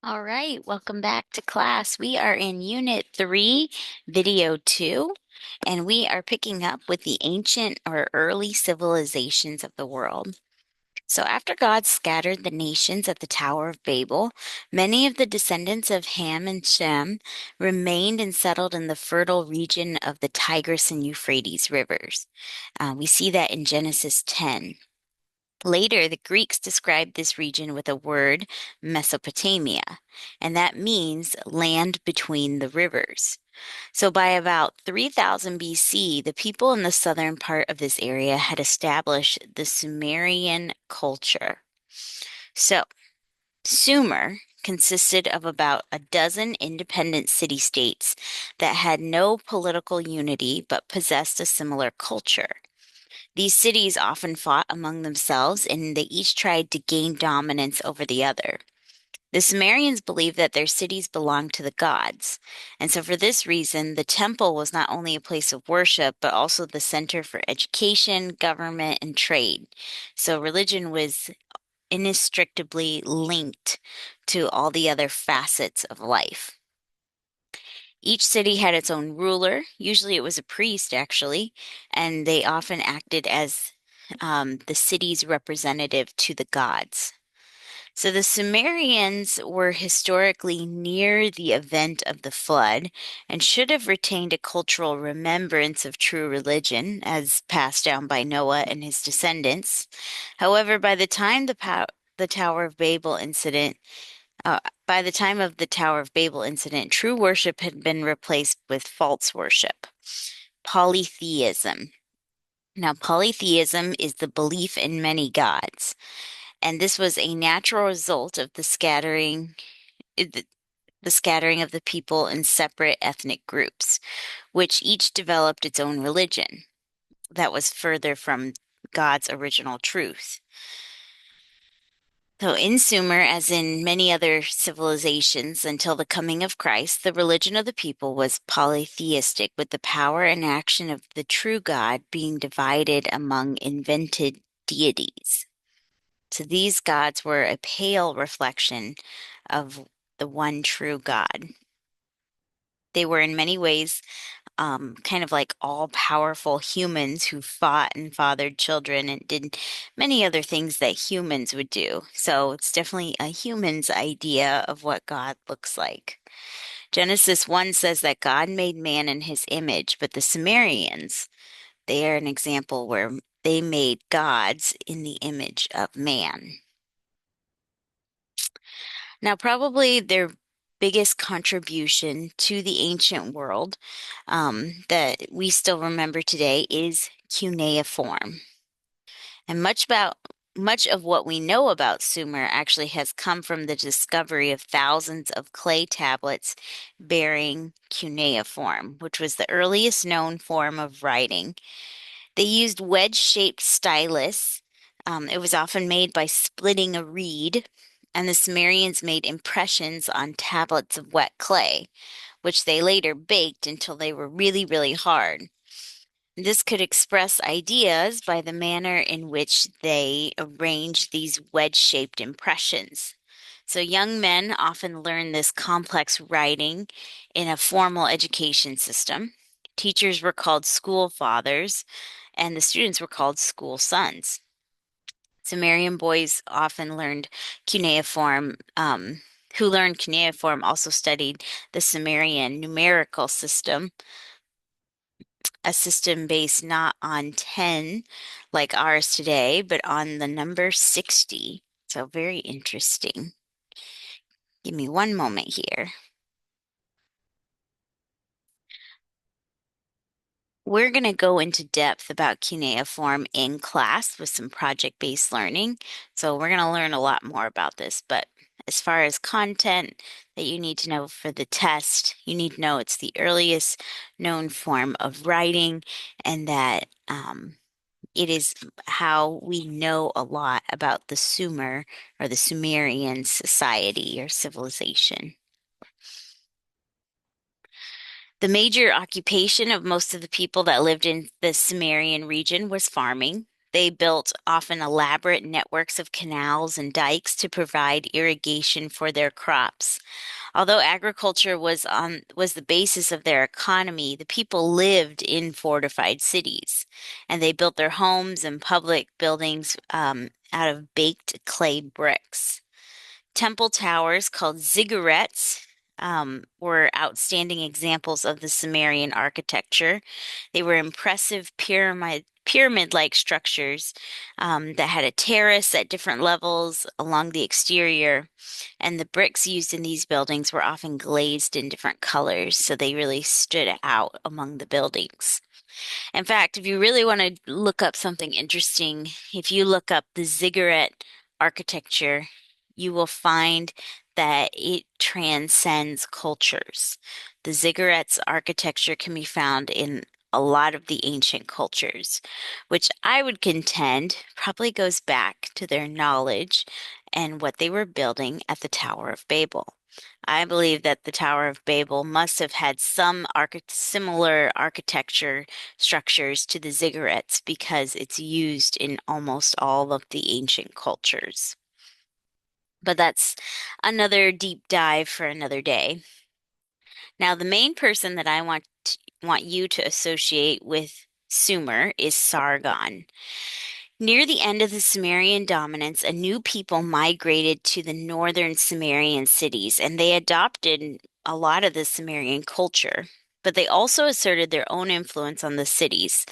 All right, welcome back to class. We are in Unit 3, Video 2, and we are picking up with the ancient or early civilizations of the world. So, after God scattered the nations at the Tower of Babel, many of the descendants of Ham and Shem remained and settled in the fertile region of the Tigris and Euphrates rivers. We see that in Genesis 10. Later, the Greeks described this region with a word, Mesopotamia, and that means land between the rivers. So by about 3000 BC, the people in the southern part of this area had established the Sumerian culture. So, Sumer consisted of about a dozen independent city-states that had no political unity but possessed a similar culture. These cities often fought among themselves and they each tried to gain dominance over the other. The Sumerians believed that their cities belonged to the gods. And so, for this reason, the temple was not only a place of worship, but also the center for education, government, and trade. So, religion was inextricably linked to all the other facets of life. Each city had its own ruler. Usually it was a priest, actually, and they often acted as the city's representative to the gods. So the Sumerians were historically near the event of the flood and should have retained a cultural remembrance of true religion as passed down by Noah and his descendants. However, the Tower of Babel incident, by the time of the Tower of Babel incident, true worship had been replaced with false worship, polytheism. Now, polytheism is the belief in many gods, and this was a natural result of the scattering of the people in separate ethnic groups, which each developed its own religion that was further from God's original truth. So, in Sumer, as in many other civilizations until the coming of Christ, the religion of the people was polytheistic, with the power and action of the true God being divided among invented deities. So, these gods were a pale reflection of the one true God. They were in many ways kind of like all powerful humans who fought and fathered children and did many other things that humans would do. So it's definitely a human's idea of what God looks like. Genesis 1 says that God made man in his image, but the Sumerians, they are an example where they made gods in the image of man. Now, probably their biggest contribution to the ancient world that we still remember today is cuneiform. And much of what we know about Sumer actually has come from the discovery of thousands of clay tablets bearing cuneiform, which was the earliest known form of writing. They used wedge-shaped stylus. It was often made by splitting a reed, and the Sumerians made impressions on tablets of wet clay, which they later baked until they were really, really hard. This could express ideas by the manner in which they arranged these wedge-shaped impressions. So young men often learn this complex writing in a formal education system. Teachers were called school fathers, and the students were called school sons. Sumerian boys often learned cuneiform, who learned cuneiform also studied the Sumerian numerical system, a system based not on 10 like ours today, but on the number 60. So very interesting. Give me one moment here. We're going to go into depth about cuneiform in class with some project-based learning. So we're going to learn a lot more about this. But as far as content that you need to know for the test, you need to know it's the earliest known form of writing and that it is how we know a lot about the Sumer or the Sumerian society or civilization. The major occupation of most of the people that lived in the Sumerian region was farming. They built often elaborate networks of canals and dikes to provide irrigation for their crops. Although agriculture was the basis of their economy, the people lived in fortified cities, and they built their homes and public buildings out of baked clay bricks. Temple towers called ziggurats were outstanding examples of the Sumerian architecture. They were impressive pyramid-like structures that had a terrace at different levels along the exterior, and the bricks used in these buildings were often glazed in different colors, so they really stood out among the buildings. In fact, if you really want to look up something interesting, if you look up the ziggurat architecture, you will find that it transcends cultures. The ziggurat's architecture can be found in a lot of the ancient cultures, which I would contend probably goes back to their knowledge and what they were building at the Tower of Babel. I believe that the Tower of Babel must have had some similar architecture structures to the ziggurats because it's used in almost all of the ancient cultures. But that's another deep dive for another day. Now, the main person that I want you to associate with Sumer is Sargon. Near the end of the Sumerian dominance, a new people migrated to the northern Sumerian cities, and they adopted a lot of the Sumerian culture. But they also asserted their own influence on the cities.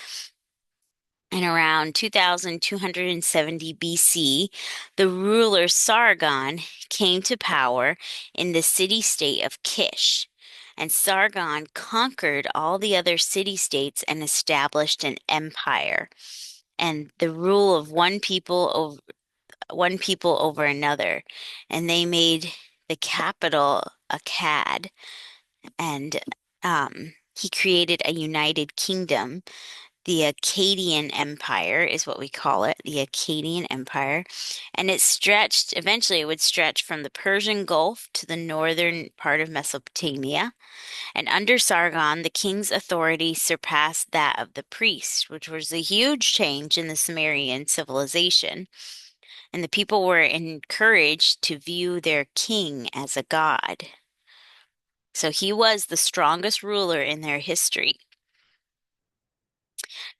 In around 2270 BC, the ruler Sargon came to power in the city-state of Kish. And Sargon conquered all the other city-states and established an empire and the rule of one people over another. And they made the capital Akkad, and he created a united kingdom. The Akkadian Empire is what we call it, the Akkadian Empire. And eventually it would stretch from the Persian Gulf to the northern part of Mesopotamia. And under Sargon, the king's authority surpassed that of the priests, which was a huge change in the Sumerian civilization. And the people were encouraged to view their king as a god. So he was the strongest ruler in their history.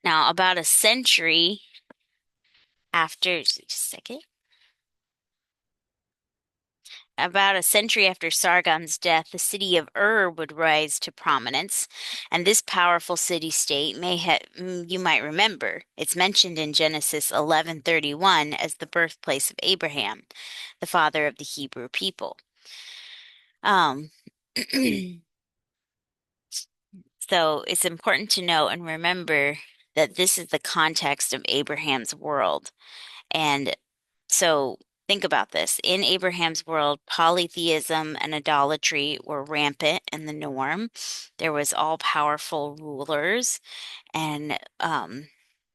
Now, about a century just a second. About a century after Sargon's death, the city of Ur would rise to prominence, and this powerful city-state you might remember. It's mentioned in Genesis 11:31 as the birthplace of Abraham, the father of the Hebrew people. Um, so it's important to know and remember that this is the context of Abraham's world. And so think about this. In Abraham's world, polytheism and idolatry were rampant and the norm. There was all-powerful rulers, and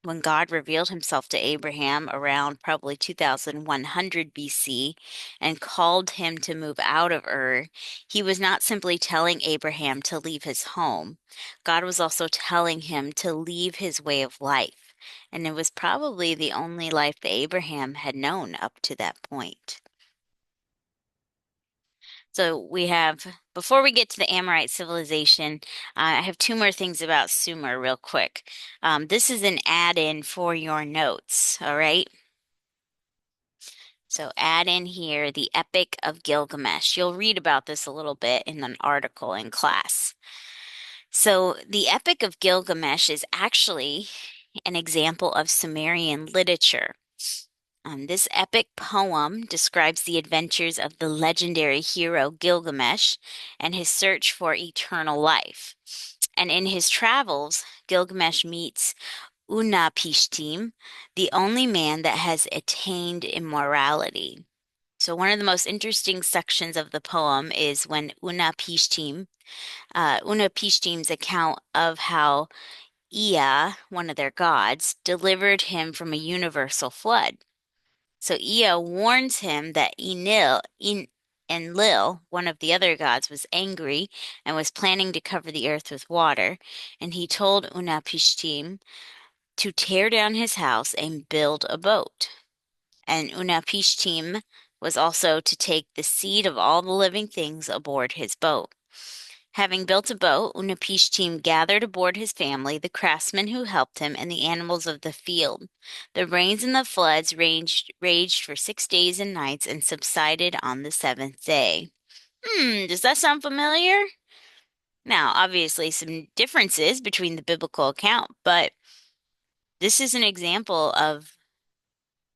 when God revealed himself to Abraham around probably 2100 BC and called him to move out of Ur, he was not simply telling Abraham to leave his home. God was also telling him to leave his way of life. And it was probably the only life that Abraham had known up to that point. So before we get to the Amorite civilization, I have two more things about Sumer real quick. This is an add-in for your notes, all right? So add in here the Epic of Gilgamesh. You'll read about this a little bit in an article in class. So the Epic of Gilgamesh is actually an example of Sumerian literature. This epic poem describes the adventures of the legendary hero Gilgamesh and his search for eternal life. And in his travels, Gilgamesh meets Unapishtim, the only man that has attained immorality. So one of the most interesting sections of the poem is when Unapishtim's account of how Ea, one of their gods, delivered him from a universal flood. So Ea warns him that Enlil, one of the other gods, was angry and was planning to cover the earth with water. And he told Unapishtim to tear down his house and build a boat. And Unapishtim was also to take the seed of all the living things aboard his boat. Having built a boat, Unapishtim gathered aboard his family, the craftsmen who helped him, and the animals of the field. The rains and the floods raged for 6 days and nights and subsided on the seventh day. Does that sound familiar? Now, obviously, some differences between the biblical account, but this is an example of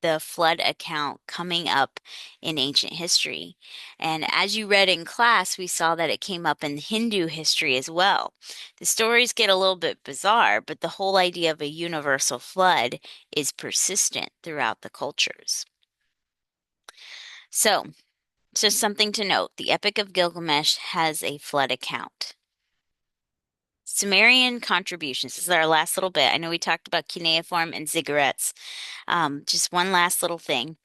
the flood account coming up in ancient history. And as you read in class, we saw that it came up in Hindu history as well. The stories get a little bit bizarre, but the whole idea of a universal flood is persistent throughout the cultures. So, just something to note, the Epic of Gilgamesh has a flood account. Sumerian contributions. This is our last little bit. I know we talked about cuneiform and ziggurats. Just one last little thing.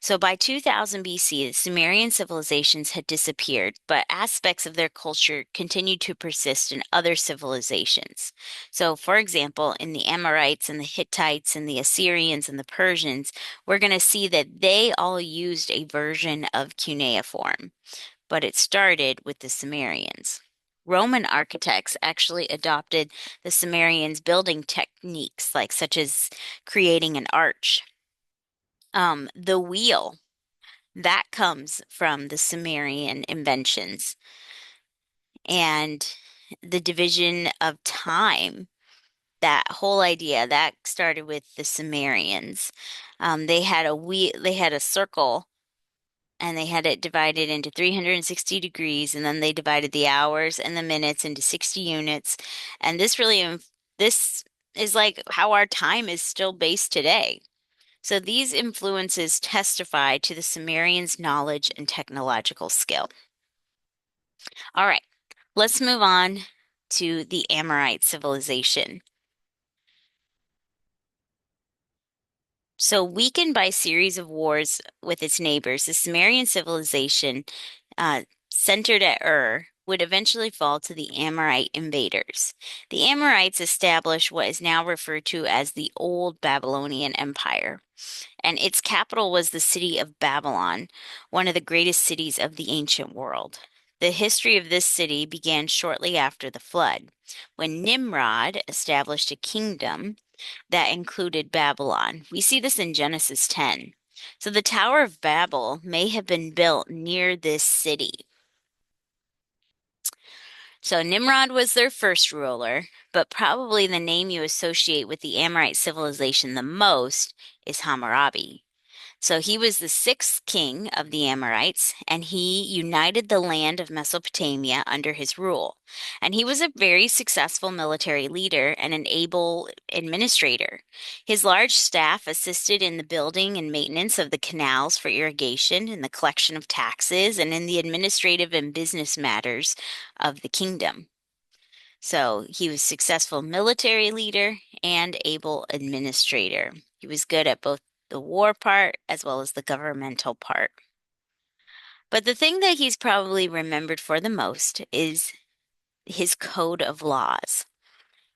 So by 2000 BC, the Sumerian civilizations had disappeared, but aspects of their culture continued to persist in other civilizations. So, for example, in the Amorites and the Hittites and the Assyrians and the Persians, we're going to see that they all used a version of cuneiform, but it started with the Sumerians. Roman architects actually adopted the Sumerians' building techniques, like such as creating an arch. The wheel, that comes from the Sumerian inventions. And the division of time, that whole idea, that started with the Sumerians. They had they had a circle and they had it divided into 360 degrees, and then they divided the hours and the minutes into 60 units. And this is like how our time is still based today. So these influences testify to the Sumerians' knowledge and technological skill. All right, let's move on to the Amorite civilization. So, weakened by a series of wars with its neighbors, the Sumerian civilization, uh, centered at Ur, would eventually fall to the Amorite invaders. The Amorites established what is now referred to as the Old Babylonian Empire, and its capital was the city of Babylon, one of the greatest cities of the ancient world. The history of this city began shortly after the flood, when Nimrod established a kingdom that included Babylon. We see this in Genesis 10. So the Tower of Babel may have been built near this city. So Nimrod was their first ruler, but probably the name you associate with the Amorite civilization the most is Hammurabi. So he was the sixth king of the Amorites, and he united the land of Mesopotamia under his rule. And he was a very successful military leader and an able administrator. His large staff assisted in the building and maintenance of the canals for irrigation, in the collection of taxes, and in the administrative and business matters of the kingdom. So he was successful military leader and able administrator. He was good at both the war part as well as the governmental part. But the thing that he's probably remembered for the most is his code of laws.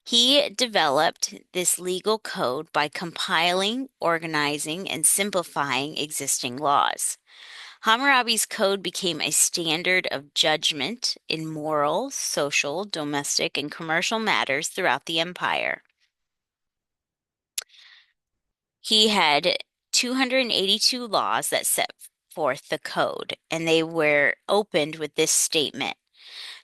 He developed this legal code by compiling, organizing, and simplifying existing laws. Hammurabi's code became a standard of judgment in moral, social, domestic, and commercial matters throughout the empire. He had 282 laws that set forth the code, and they were opened with this statement: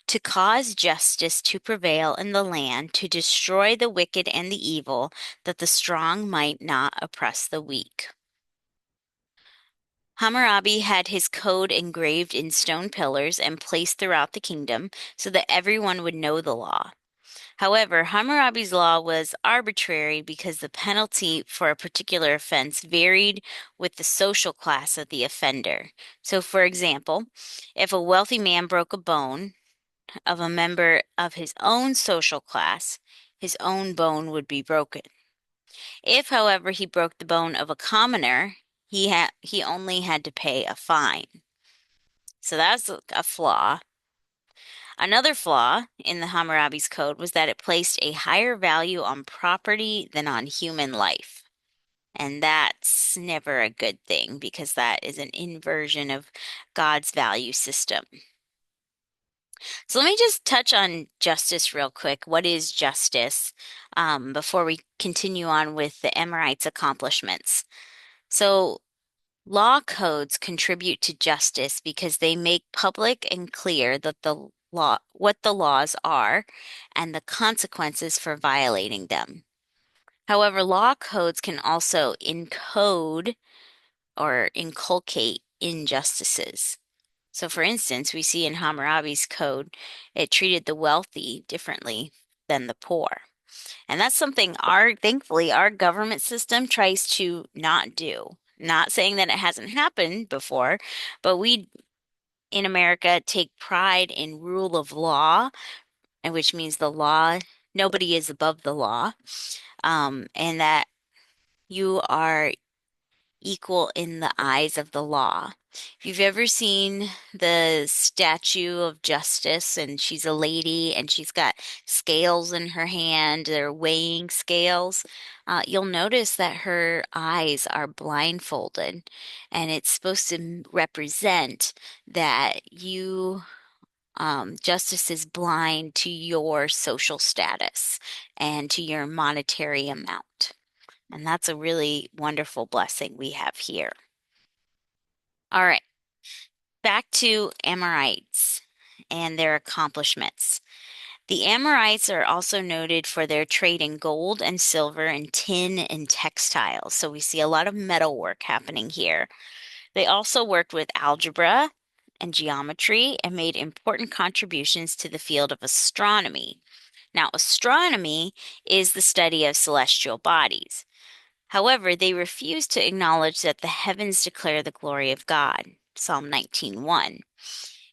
to cause justice to prevail in the land, to destroy the wicked and the evil, that the strong might not oppress the weak. Hammurabi had his code engraved in stone pillars and placed throughout the kingdom so that everyone would know the law. However, Hammurabi's law was arbitrary because the penalty for a particular offense varied with the social class of the offender. So, for example, if a wealthy man broke a bone of a member of his own social class, his own bone would be broken. If, however, he broke the bone of a commoner, he only had to pay a fine. So that's a flaw. Another flaw in the Hammurabi's code was that it placed a higher value on property than on human life. And that's never a good thing because that is an inversion of God's value system. So let me just touch on justice real quick. What is justice? Before we continue on with the Amorites' accomplishments. So law codes contribute to justice because they make public and clear that what the laws are and the consequences for violating them. However, law codes can also encode or inculcate injustices. So, for instance, we see in Hammurabi's code, it treated the wealthy differently than the poor. And that's something thankfully, our government system tries to not do. Not saying that it hasn't happened before, but we in America take pride in rule of law, and which means the law, nobody is above the law, and that you are equal in the eyes of the law. If you've ever seen the statue of Justice, and she's a lady and she's got scales in her hand, they're weighing scales, you'll notice that her eyes are blindfolded, and it's supposed to represent that justice is blind to your social status and to your monetary amount. And that's a really wonderful blessing we have here. All right, back to Amorites and their accomplishments. The Amorites are also noted for their trade in gold and silver and tin and textiles. So we see a lot of metal work happening here. They also worked with algebra and geometry and made important contributions to the field of astronomy. Now, astronomy is the study of celestial bodies. However, they refuse to acknowledge that the heavens declare the glory of God. Psalm 19:1.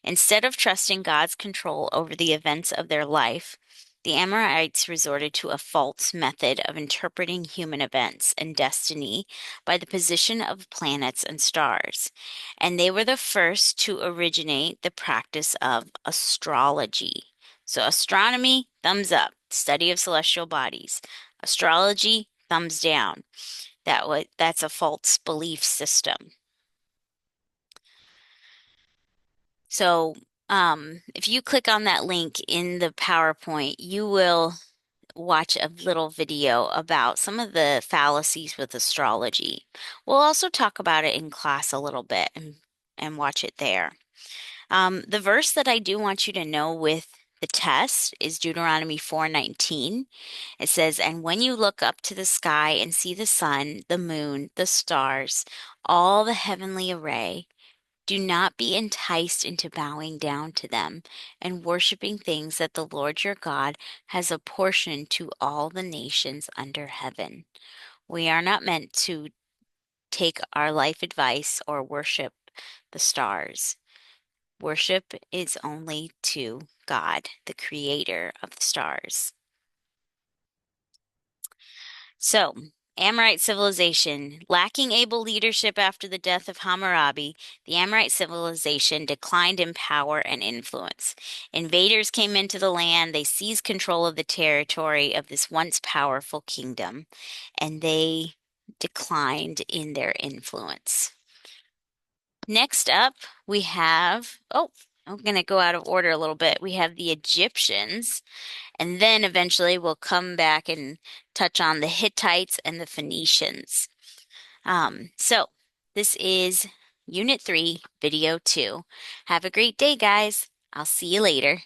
Instead of trusting God's control over the events of their life, the Amorites resorted to a false method of interpreting human events and destiny by the position of planets and stars. And they were the first to originate the practice of astrology. So, astronomy, thumbs up, study of celestial bodies. Astrology, thumbs down. That's a false belief system. So, if you click on that link in the PowerPoint, you will watch a little video about some of the fallacies with astrology. We'll also talk about it in class a little bit and watch it there. The verse that I do want you to know with the test is Deuteronomy 4:19. It says, "And when you look up to the sky and see the sun, the moon, the stars, all the heavenly array, do not be enticed into bowing down to them and worshiping things that the Lord your God has apportioned to all the nations under heaven." We are not meant to take our life advice or worship the stars. Worship is only to God, the creator of the stars. So, Amorite civilization. Lacking able leadership after the death of Hammurabi, the Amorite civilization declined in power and influence. Invaders came into the land, they seized control of the territory of this once powerful kingdom, and they declined in their influence. Next up, we have, I'm going to go out of order a little bit. We have the Egyptians. And then eventually we'll come back and touch on the Hittites and the Phoenicians. So this is Unit 3, Video 2. Have a great day, guys. I'll see you later.